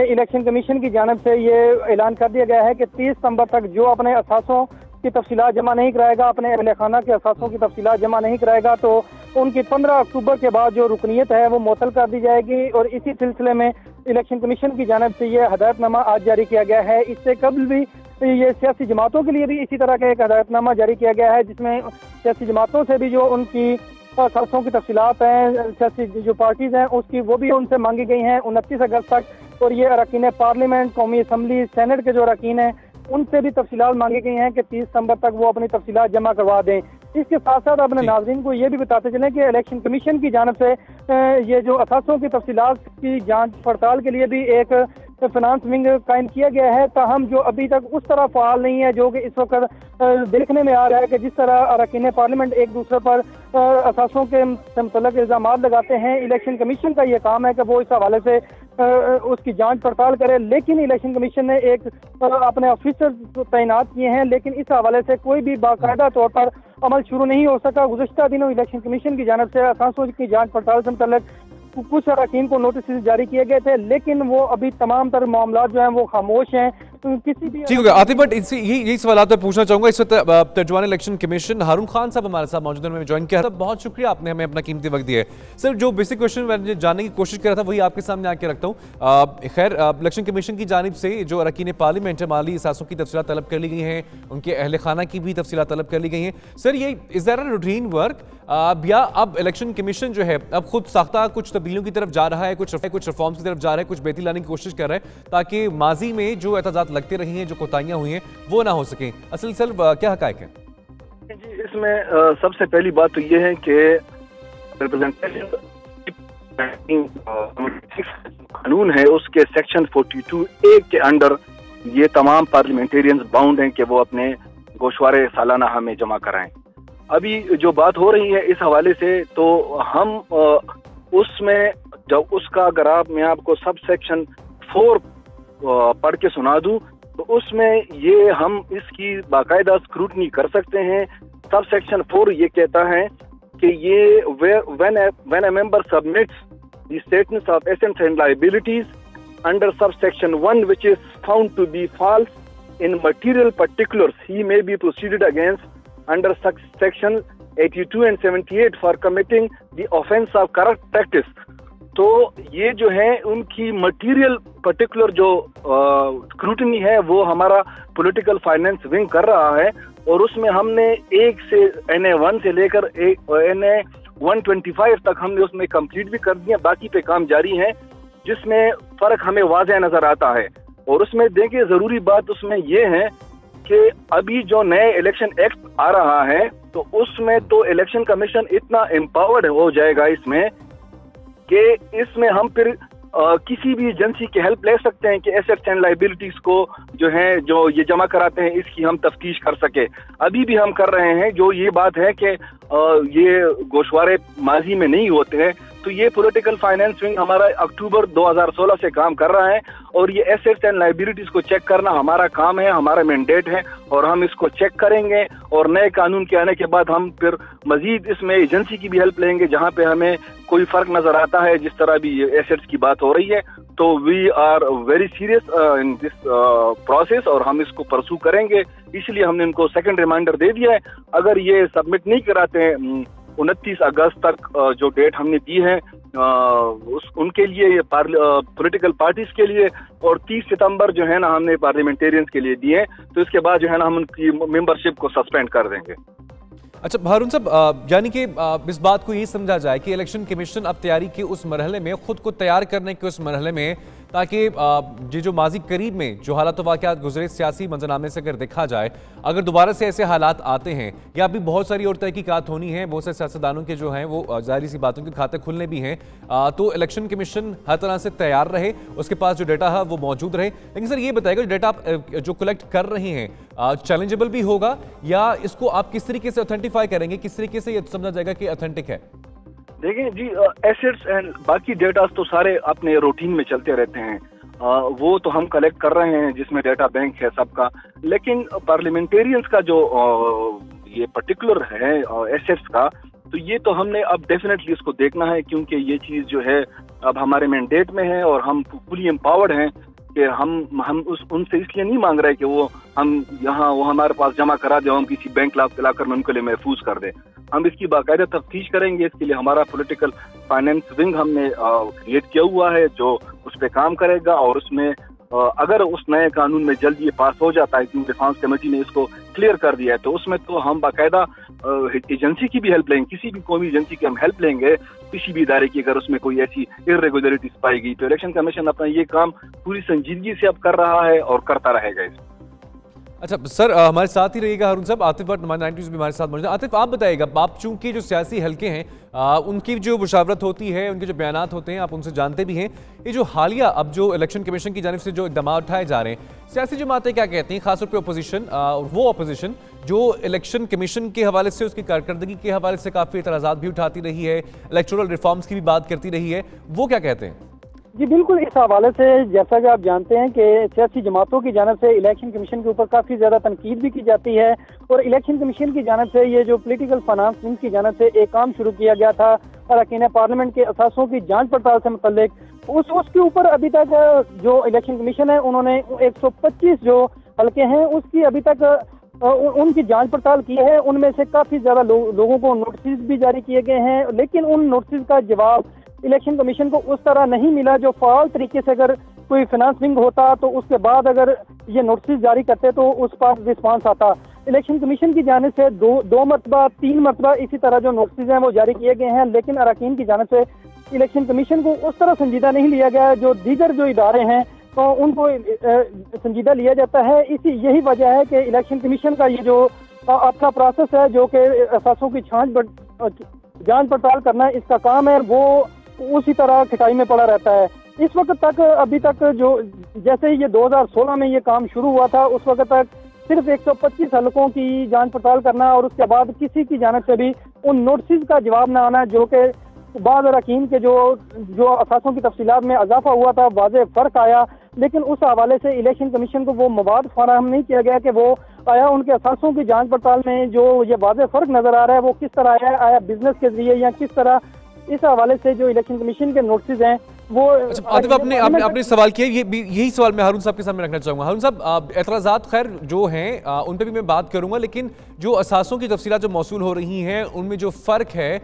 इलेक्शन कमीशन की जानिब से ये ऐलान कर दिया गया है कि 30 सितंबर तक जो अपने असासों की तफसीलात जमा नहीं कराएगा, अपने अहले खाना के असासों की तफसीलात जमा नहीं कराएगा, तो उनकी 15 अक्टूबर के बाद जो रुकनीत है वो मुअत्तल कर दी जाएगी। और इसी सिलसिले में इलेक्शन कमीशन की जानिब से ये हदायतनामा आज जारी किया गया है। इससे कबल भी ये सियासी जमातों के लिए भी इसी तरह का एक हदायतनामा जारी किया गया है जिसमें सियासी जमातों से भी जो उनकी असासों की तफसीलात हैं, सियासी जो पार्टीज हैं उसकी, वो भी उनसे मांगी गई हैं 29 अगस्त तक। और ये अरकान पार्लियामेंट, कौमी असम्बली, सेनेट के जो अरकान हैं उनसे भी तफसीलात मांगी गई हैं कि 30 सितंबर तक वो अपनी तफसीलात जमा करवा दें। इसके साथ साथ अपने नाज़रीन को ये भी बताते चलें कि इलेक्शन कमीशन की जानिब से ये जो असासों की तफसीलात की जांच पड़ताल के लिए भी एक फाइनेंस विंग कायम किया गया है, ताहम जो अभी तक उस तरह फाल नहीं है जो कि इस वक्त देखने में आ रहा है कि जिस तरह अरकान पार्लियामेंट एक दूसरे पर असासों के मुतल्लिक़ इल्ज़ाम लगाते हैं। इलेक्शन कमीशन का ये काम है कि वो इस हवाले से उसकी जांच पड़ताल करे, लेकिन इलेक्शन कमीशन ने एक अपने ऑफिसर तैनात किए हैं, लेकिन इस हवाले से कोई भी बाकायदा तौर पर अमल शुरू नहीं हो सका। गुज़श्ता दिनों इलेक्शन कमीशन की जानिब से असासों की जांच पड़ताल से मुतल्लिक़ कुछ अरकान को नोटिस जारी किए गए थे, लेकिन वो अभी तमाम तर मामला जो हैं वो खामोश हैं। किसी भी ठीक हो गया आतिफ भट्ट, यही सवाल तो पूछना चाहूंगा। इस वक्त तर्जुमान इलेक्शन कमीशन हारून खान साहब हमारे साथ मौजूद हैं, ज्वाइन किया था। बहुत शुक्रिया, आपने हमें अपना कीमती वक्त दिया है। सर, जो बेसिक क्वेश्चन मैंने जानने की कोशिश कर रहा था वही आपके सामने आके रखता हूँ। खैर, इलेक्शन कमीशन की जानिब से जो अरकान पार्लियामेंट माली असासों की तफसीलात तलब कर ली गई हैं, उनके अहले खाना की भी तफसीलात तलब कर ली गई हैं। सर, ये is there a routine work या अब इलेक्शन कमीशन जो है अब खुद साख्ता कुछ तब्दीलियों की तरफ जा रहा है, कुछ रिफॉर्म्स की तरफ जा रहा है, कुछ बेहतरी लाने की कोशिश कर रहा है ताकि माजी में जो एतजाज़ात लगते रही हैं, जो कोताहियां हुई हैं, वो ना हो सके? असल सर क्या हकायक है? जी, इसमें सबसे पहली बात तो ये है कि रिप्रेजेंटेशन कानून है उसके सेक्शन 42A के अंडर ये तमाम पार्लियामेंटेरियंस बाउंड हैं कि वो अपने गोशवारे सालाना हमें जमा कराएं। अभी जो बात हो रही है इस हवाले से, तो हम उसमें जब उसका अगर मैं आपको सब सेक्शन 4 पढ़ के सुना दूं तो उसमें ये हम इसकी बाकायदा स्क्रूटनी कर सकते हैं। सब सेक्शन 4 ये कहता है कि ये when a member submits the statements of assets and liabilities under sub section 1 which is found to be false in material particulars he may be proceeded against under section 82 and 78 for committing the offence of corrupt practice. तो ये जो है उनकी material particular जो scrutiny है वो हमारा political finance wing कर रहा है और उसमें हमने 1 से NA1 से लेकर NA125 तक हमने उसमें कंप्लीट भी कर दिया, बाकी पे काम जारी है, जिसमें फर्क हमें वाज़ह नजर आता है। और उसमें देखिए ज़रूरी बात उसमें ये है कि अभी जो नए इलेक्शन एक्ट आ रहा है तो उसमें तो इलेक्शन कमीशन इतना एम्पावर्ड हो जाएगा इसमें कि इसमें हम फिर किसी भी एजेंसी की हेल्प ले सकते हैं कि एसेट्स एंड लायबिलिटीज को जो है जो ये जमा कराते हैं इसकी हम तफ्तीश कर सके। अभी भी हम कर रहे हैं। जो ये बात है कि ये गोशवारे माजी में नहीं होते हैं तो ये पॉलिटिकल फाइनेंस विंग हमारा अक्टूबर 2016 से काम कर रहा है और ये एसेट्स एंड लायबिलिटीज को चेक करना हमारा काम है, हमारा मैंडेट है और हम इसको चेक करेंगे और नए कानून के आने के बाद हम फिर मजीद इसमें एजेंसी की भी हेल्प लेंगे जहां पे हमें कोई फर्क नजर आता है। जिस तरह भी एसेट्स की बात हो रही है तो we are very serious in this process और हम इसको परसू करेंगे, इसलिए हमने इनको सेकंड रिमाइंडर दे दिया है। अगर ये सबमिट नहीं कराते 29 अगस्त तक जो डेट हमने दी है उनके लिए, ये पॉलिटिकल पार्टीज के लिए, और 30 सितंबर जो है ना हमने पार्लियामेंटेरियंस के लिए दिए, तो इसके बाद जो है ना हम उनकी मेंबरशिप को सस्पेंड कर देंगे। अच्छा हारून साहब, यानी कि इस बात को ये समझा जाए कि इलेक्शन कमीशन अब तैयारी के उस मरहले में, खुद को तैयार करने के उस मरहले में, ताकि ये जो माजी करीब में जो हालात वाक़यात गुजरे सियासी मंजरनामे से अगर देखा जाए, अगर दोबारा से ऐसे हालात आते हैं या अभी बहुत सारी और तहकीकात होनी है, बहुत से सियासतदानों के जो हैं वो जाहिर सी बातों के खाते खुलने भी हैं, तो इलेक्शन कमीशन हर तरह से तैयार रहे, उसके पास जो डेटा है वो मौजूद रहे। लेकिन सर ये बताएगा, जो डेटा आप जो कलेक्ट कर रहे हैं चैलेंजेबल भी होगा या इसको आप किस तरीके से ऑथेंटिफाई करेंगे, किस तरीके से ये समझा जाएगा कि ऑथेंटिक है? देखिए जी, एसेट्स एंड बाकी डेटा तो सारे अपने रूटीन में चलते रहते हैं, वो तो हम कलेक्ट कर रहे हैं जिसमें डेटा बैंक है सबका, लेकिन पार्लियामेंटेरियंस का जो ये पर्टिकुलर है एसेट्स का, तो ये तो हमने अब डेफिनेटली इसको देखना है, क्योंकि ये चीज जो है अब हमारे मैंडेट में है और हम फुली एम्पावर्ड हैं कि हम उनसे इसलिए नहीं मांग रहे कि वो हम यहाँ वो हमारे पास जमा करा दे, हम किसी बैंक लाकर में उनके लिए महफूज कर दे। हम इसकी बाकायदा तफ्तीश करेंगे, इसके लिए हमारा पॉलिटिकल फाइनेंस विंग हमने क्रिएट किया हुआ है जो उस पर काम करेगा, और उसमें अगर उस नए कानून में जल्द ये पास हो जाता है, क्योंकि डिफेंस कमेटी ने इसको क्लियर कर दिया है, तो उसमें तो हम बाकायदा एजेंसी की भी हेल्प लेंगे, किसी भी कौमी एजेंसी की हम हेल्प लेंगे, किसी भी इदारे की अगर उसमें कोई ऐसी इरेगुलरिटीज पाई गई। तो इलेक्शन कमीशन अपना ये काम पूरी संजीदगी से अब कर रहा है और करता रहेगा इसमें। अच्छा सर, हमारे साथ ही रहिएगा हारून साहब। आतिफ भट्ट नुमाइंदा 90 भी हमारे साथ मौजूद हैं। आतिफ, आप बताइएगा, आप चूंकि जो सियासी हलके हैं उनकी जो मुशावरत होती है, उनके जो बयानात होते हैं, आप उनसे जानते भी हैं, ये जो हालिया अब जो इलेक्शन कमीशन की जानिब से जो इक़दाम उठाए जा रहे हैं, सियासी जमातें क्या कहती हैं, खासतौर पर अपोजिशन, वो अपोजिशन जो इलेक्शन कमीशन के हवाले से, उसकी कारकर्दगी के हवाले से काफ़ी एतराज़ात भी उठाती रही है, इलेक्टोरल रिफॉर्म्स की भी बात करती रही है, वो क्या कहते हैं? जी बिल्कुल, इस हवाले से जैसा कि आप जानते हैं कि सियासी जमातों की जानिब से इलेक्शन कमीशन के ऊपर काफ़ी ज़्यादा तनकीद भी की जाती है, और इलेक्शन कमीशन की जानिब से ये जो पॉलिटिकल फाइनेंस विंग की जानिब से एक काम शुरू किया गया था अरकान पार्लियामेंट के असासों की जांच पड़ताल से मुतल्लिक, उसके ऊपर अभी तक जो इलेक्शन कमीशन है उन्होंने 125 जो हल्के हैं उसकी अभी तक उनकी जांच पड़ताल की है। उनमें से काफ़ी ज़्यादा लोगों को नोटिस भी जारी किए गए हैं, लेकिन उन नोटिस का जवाब इलेक्शन कमीशन को उस तरह नहीं मिला जो फ़ाल तरीके से अगर कोई फाइनेंस विंग होता तो उसके बाद अगर ये नोटिस जारी करते तो उस पर रिस्पांस आता। इलेक्शन कमीशन की जानिब से दो मरतबा 3 मरतबा इसी तरह जो नोटिस हैं वो जारी किए गए हैं, लेकिन अरकान की जानिब से इलेक्शन कमीशन को उस तरह संजीदा नहीं लिया गया। जो दीगर जो इदारे हैं तो उनको संजीदा लिया जाता है। यही वजह है कि इलेक्शन कमीशन का ये जो अपना प्रोसेस है जो कि असासों की जांच पड़ताल करना इसका काम है, वो उसी तरह खटाई में पड़ा रहता है। इस वक्त तक अभी तक जो जैसे ये 2016 में ये काम शुरू हुआ था, उस वक्त तक सिर्फ 125 हलकों की जांच पड़ताल करना और उसके बाद किसी की जानिब से भी उन नोटिस का जवाब न आना, जो कि बाद अरकान के जो असासों की तफसीलात में इजाफा हुआ था, वाज़ेह फ़र्क आया, लेकिन उस हवाले से इलेक्शन कमीशन को वो मवाद फराहम नहीं किया गया कि वो आया उनके असासों की जांच पड़ताल में जो ये वाज़ेह फ़र्क नज़र आ रहा है वो किस तरह आया बिजनेस के जरिए या किस तरह। इस हवाले से जो इलेक्शन कमीशन के नोटिस हैं वो आतिफ, आपने सवाल किया, यही सवाल मैं हारून साहब के सामने रखना चाहूँगा। हारून साहब, एतराज़ात खैर जो हैं उन पर भी मैं बात करूँगा, लेकिन जो असासों की तफसीलात जो मौसूल हो रही हैं उनमें जो फ़र्क है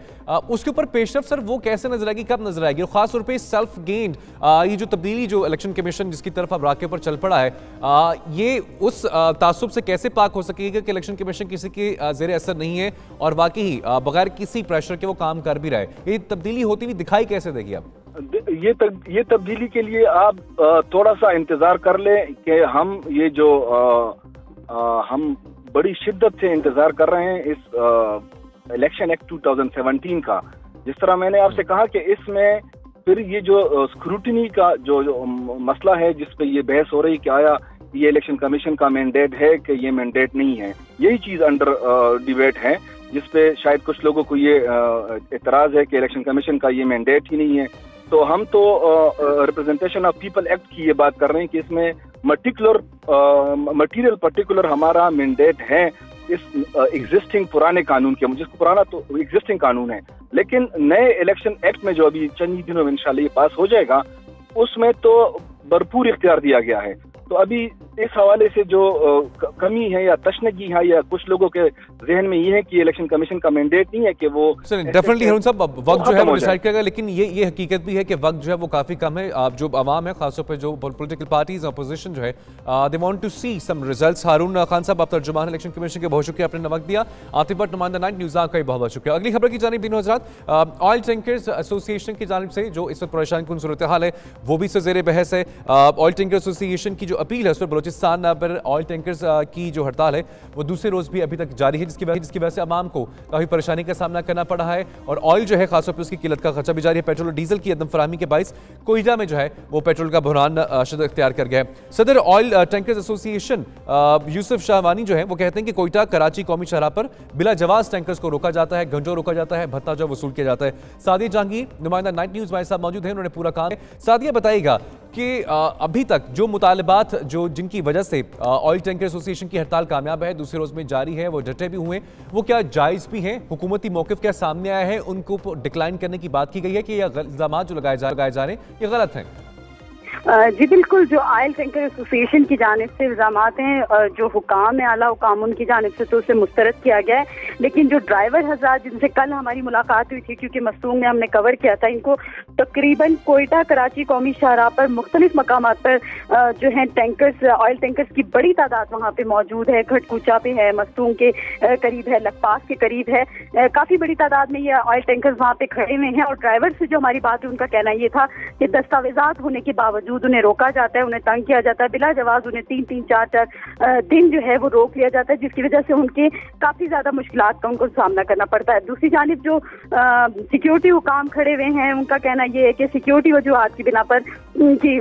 उसके ऊपर पेशरफ सर वो कैसे नजर आएगी, कब नजर आएगी, और ख़ासतौर पर सेल्फ गेंड ये जो तब्दीली जो इलेक्शन कमीशन जिसकी तरफ अब राके पर चल पड़ा है, ये उस तासुब से कैसे पाक हो सकेगा कि इलेक्शन कमीशन किसी के ज़ेर असर नहीं है और वाकई बगैर किसी प्रेशर के वो काम कर भी रहे, ये तब्दीली होती हुई दिखाई कैसे देगी आप? ये तब्दीली के लिए आप थोड़ा सा इंतजार कर लें कि हम ये जो हम बड़ी शिद्दत से इंतजार कर रहे हैं इस इलेक्शन एक्ट 2017 का। जिस तरह मैंने आपसे कहा कि इसमें फिर ये जो स्क्रूटिनी का जो मसला है जिस पे ये बहस हो रही कि आया ये इलेक्शन कमीशन का मैंडेट है कि ये मैंडेट नहीं है, यही चीज अंडर डिबेट है। जिसपे शायद कुछ लोगों को ये एतराज है कि इलेक्शन कमीशन का ये मैंडेट ही नहीं है। तो हम तो रिप्रेजेंटेशन ऑफ पीपल एक्ट की ये बात कर रहे हैं कि इसमें मटीरियल पर्टिकुलर हमारा मैंडेट है इस एग्जिस्टिंग पुराने कानून के, जिसको पुराना तो एग्जिस्टिंग कानून है, लेकिन नए इलेक्शन एक्ट में जो अभी चंद दिनों में इंशाल्लाह ये पास हो जाएगा उसमें तो भरपूर इख्तियार दिया गया है। तो अभी इस हवाले से जो कमी है या तशनगी है या कुछ लोगों के जहन में ये है कि इलेक्शन कमीशन का मैंडेट नहीं है कि वो डेफिनेटली है, साहब वक्त जो है वो डिसाइड करेगा, लेकिन ये हकीकत भी है कि वक्त जो है वो काफ़ी कम है। आप जो आवाम है, खासतौर पर जो पॉलिटिकल पार्टीज अपोजिशन जो है, they want to see some results. Haroon Khan साहब, आप तर्जुमान इलेक्शन कमीशन के बहुत शुक्रिया, आपने वक्त दिया। आतिफ भट्ट, नुमाइंदा 9 न्यूज़ का बहुत बहुत शुक्रिया। अगली खबर की जानिब दिन हज़रात, ऑयल टैंकर्स एसोसिएशन की जानिब से जो इस वक्त परेशान कुन सूरत हाल है वो भी ज़ेर बहस है। ऑयल टैंकर एसोसिएशन की जो अपील है उस पर बलोचिस्तान पर ऑयल टैंकर्स की जो हड़ताल है वो दूसरे रोज भी अभी तक जारी है, जिसकी वजह से अवाम को काफी परेशानी का सामना करना पड़ा है। और ऑयल जो है खासतौर पर उसकी किल्लत का खर्चा भी जारी है। पेट्रोल और डीजल की अदम फराहमी के बाइस कोयटा में जो है वो पेट्रोल का बहरान शदत इख्तियार कर गया है। सदर oil tankers association Yusuf Shahwani जो है वो कहते हैं कि कोयटा कराची कौमी शहरा पर बिला जवाज टैंकर्स को रोका जाता है, घंटों रोका जाता है, भत्ता जो वसूल किया जाता है। सादिया जहांगीर, नुमाइंदा 9 न्यूज़ हमारे साथ मौजूद है, उन्होंने पूरा काम है। सादिया बताइएगा कि अभी तक जो मुतालबात जो जिनकी वजह से ऑयल टैंकर एसोसिएशन की हड़ताल कामयाब है, दूसरे रोज में जारी है, वो डटे भी हुए, वो क्या जायज़ भी हैं? हुकूमती मौक़िफ़ क्या सामने आया है? उनको डिक्लाइन करने की बात की गई है कि ये इल्ज़ाम जो लगाए जा रहे हैं ये गलत हैं? जी बिल्कुल, जो ऑयल टैंकर एसोसिएशन की जानिब से इल्ज़ाम हैं, जो हुकाम है, आला हुकाम उनकी जानिब से तो उसे मुस्तरद किया गया है, लेकिन जो ड्राइवर हज़रात जिनसे कल हमारी मुलाकात हुई थी, क्योंकि मस्तूम में हमने कवर किया था, इनको तकरीबन कोयटा कराची कौमी शाहराह पर मुख्तलिफ मकामात पर जो है टैंकर्स, ऑयल टैंकर्स की बड़ी तादाद वहाँ पे मौजूद है। खटकुचा पे है, मस्तूम के करीब है, लखपास के करीब है, काफ़ी बड़ी तादाद में ये ऑयल टैंकर्स वहाँ पे खड़े हुए हैं। और ड्राइवर से जो हमारी बात हुई, उनका कहना ये था कि दस्तावेजात होने के बावजूद उन्हें रोका जाता है, उन्हें तंग किया जाता है, बिला जवाज उन्हें 3-3, 4-4 दिन जो है वो रोक लिया जाता है, जिसकी वजह से उनके काफ़ी ज़्यादा मुश्किलात का उनको सामना करना पड़ता है। दूसरी जानिब जो सिक्योरिटी हुकाम खड़े हुए हैं, उनका कहना ये है कि सिक्योरिटी वजूहात की बिना पर उनकी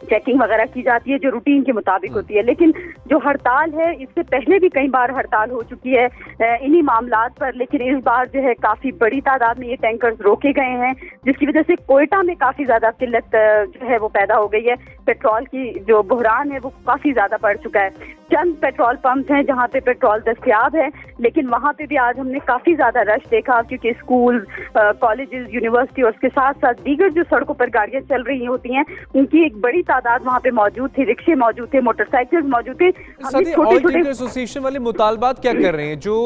चेकिंग वगैरह की जाती है जो रूटीन के मुताबिक होती है, लेकिन जो हड़ताल है इससे पहले भी कई बार हड़ताल हो चुकी है इन्हीं मामलात पर, लेकिन इस बार जो है काफ़ी बड़ी तादाद में ये टैंकर्स रोके गए हैं, जिसकी वजह से कोयटा में काफ़ी ज़्यादा किल्लत जो है वो पैदा हो गई है। पेट्रोल की जो बहरान है वो काफ़ी ज़्यादा बढ़ चुका है। चंद पेट्रोल पंप हैं जहाँ पे पेट्रोल दस्तयाब है, लेकिन वहाँ पे भी आज हमने काफ़ी ज़्यादा रश देखा, क्योंकि स्कूल, कॉलेजेस, यूनिवर्सिटी और उसके साथ साथ दीगर जो सड़कों पर गाड़ियाँ चल रही होती हैं उनकी एक बड़ी तादाद वहाँ पे मौजूद थी, रिक्शे मौजूद थे, मोटरसाइकिल मौजूद थे। ऑयल टैंकर एसोसिएशन वाले मुतालबात क्या कर रहे हैं? जो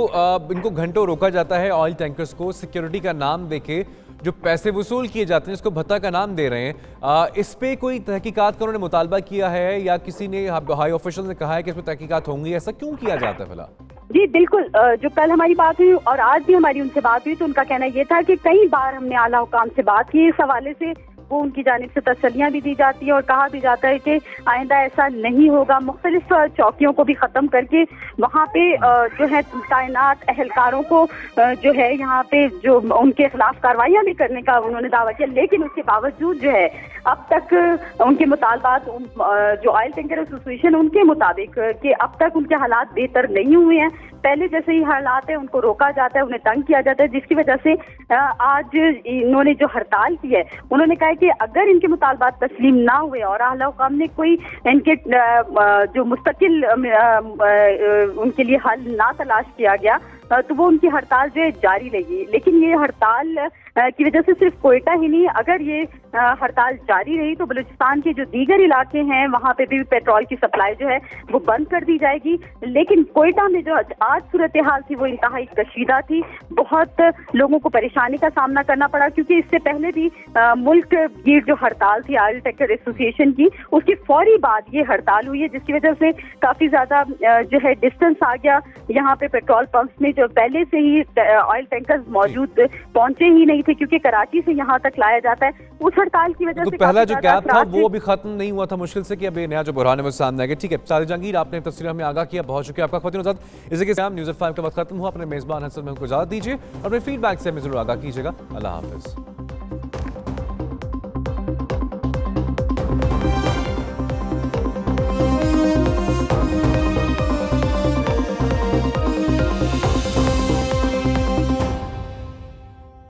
इनको घंटों रोका जाता है ऑयल टैंकर्स को, सिक्योरिटी का नाम देके जो पैसे वसूल किए जाते हैं, इसको भत्ता का नाम दे रहे हैं, इस पे कोई तहकीकात का उन्होंने मुतालबा किया है या किसी ने हाई ऑफिशियल ने कहा है कि इस पर तहकीकात होंगी? ऐसा क्यों किया जाता है फिलहाल? जी बिल्कुल, जो कल हमारी बात हुई और आज भी हमारी उनसे बात हुई तो उनका कहना ये था कि कई बार हमने आला हुकाम से बात की इस हवाले से, वो उनकी जानिब से तसल्लियाँ भी दी जाती है और कहा भी जाता है कि आइंदा ऐसा नहीं होगा। मुख्तलिफ चौकियों को भी ख़त्म करके वहाँ पे जो है तैनात अहलकारों को जो है यहाँ पे जो उनके खिलाफ कार्रवाइयाँ भी करने का उन्होंने दावा किया, लेकिन उसके बावजूद जो है अब तक उनके मुतालबात जो ऑयल टैंकर एसोसिएशन उनके मुताबिक कि अब तक उनके हालात बेहतर नहीं हुए हैं। पहले जैसे ही हालात है उनको रोका जाता है, उन्हें तंग किया जाता है, जिसकी वजह से आज इन्होंने जो हड़ताल की है उन्होंने कहा कि अगर इनके मुतालबात तस्लीम ना हुए और आला हुकाम ने कोई इनके जो मुस्तकिल उनके लिए हल ना तलाश किया गया तो वो उनकी हड़ताल जो है जारी रहेगी। लेकिन ये हड़ताल की वजह से सिर्फ कोयटा ही नहीं, अगर ये हड़ताल जारी रही तो बलूचिस्तान के जो दीगर इलाके हैं वहाँ पे भी पेट्रोल की सप्लाई जो है वो बंद कर दी जाएगी। लेकिन कोयटा में जो आज सूरत हाल थी वो इंतहाई कशीदा थी, बहुत लोगों को परेशानी का सामना करना पड़ा, क्योंकि इससे पहले भी मुल्क की जो हड़ताल थी ऑयल टैंकर एसोसिएशन की, उसके फौरी बाद ये हड़ताल हुई है, जिसकी वजह से काफ़ी ज़्यादा जो है डिस्टेंस आ गया। यहाँ पे पेट्रोल पंप्स में जो पहले से ही ऑयल टैंकर्स मौजूद पहुंचे ही नहीं थे, क्योंकि कराची से यहाँ तक लाया जाता है। उस हड़ताल की वजह से पहला जो गैप था वो अभी खत्म नहीं हुआ था मुश्किल से, कि अब नया जो बुरहान है वो सामने आ गया। ठीक है, सादिया जहांगीर, आपने तफसील हमें आगाह किया, बहुत शुक्रिया आपका। ख्वातीन हज़रात, इसी के साथ न्यूज़ 5 का वक्त खत्म हुआ। अपने मेज़बान हसन में उनको इजाज़त दीजिए और अपने फीडबैक से हमें जरूर आगाह कीजिएगा। अल्लाह हाफ़िज़।